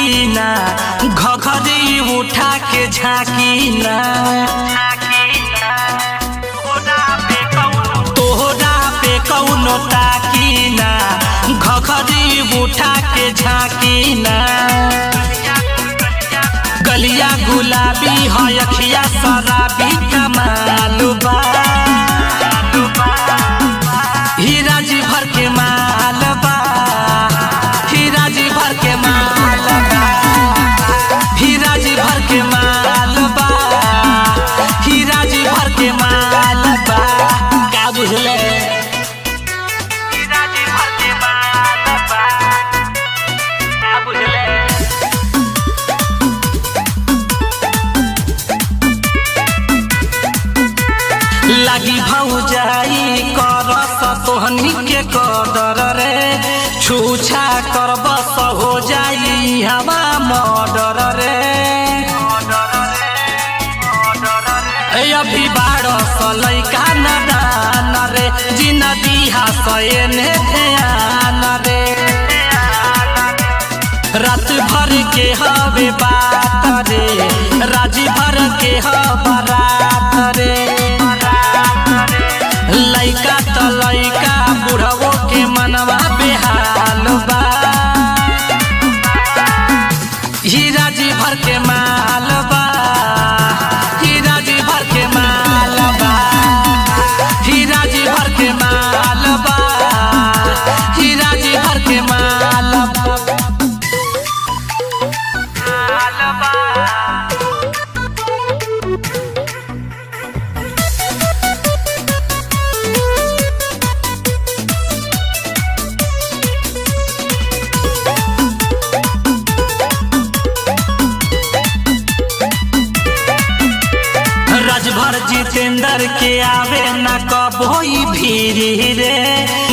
ताकी ना, घघरी उठा के झाकी ना। तोहरा पे कौनो ताकी ना, घघरी उठा के झाकी ना। गलिया गुलाबी है अखिया शराबी कमाल बा। हीरा जी भर के माल बा, हीरा जी भर के माल बा, हीरा जी भर के माल बा, हीरा जी भर के माल बा। का बुझले? हीरा जी भर के माल बा। का बुझले? लागी भौजाई करस तोहनी के कदर रे, छूछा करबस हो जाई हवा मर्डर रे। अभी बारस लैका नदान रे, जिन दिहा सयने ध्यान रे। रात भर के हवे बात रे, राजी भर के हबरात रे। लैका त लैका बुढ़वो के मनवा बेहाल बा। हीरा जी भर के माल बा, हीरा जी भर के माल बा, हीरा जी भर के माल बा, हीरा जी भर के माल बा। राजभर जितेंद्र के आवे न कबोई भीरी रे,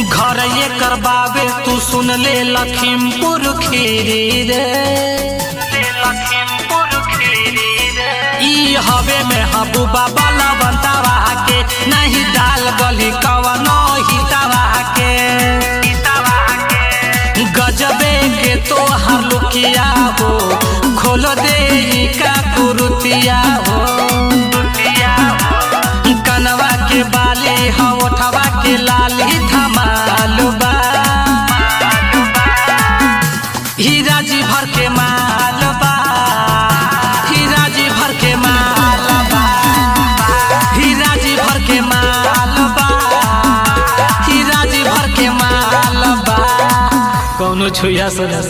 घर ये करबावे तू सुन ले लखीमपुर खीरी रे। ई हवे में हबूबा बाला बनतावा के, नहीं डाल गली कवनो हितावा के। गजबे के तो हर लुकिया हो, खोल दे का कुरुतिया हो। कनवा के बाली हो, उठवा के लाली धमाल बा। हीरा जी भर के माल बा, हीरा जी भर के माल बा, हीरा जी भर के माल बा, हीरा जी भर के माल बा। कौनो छुया सदा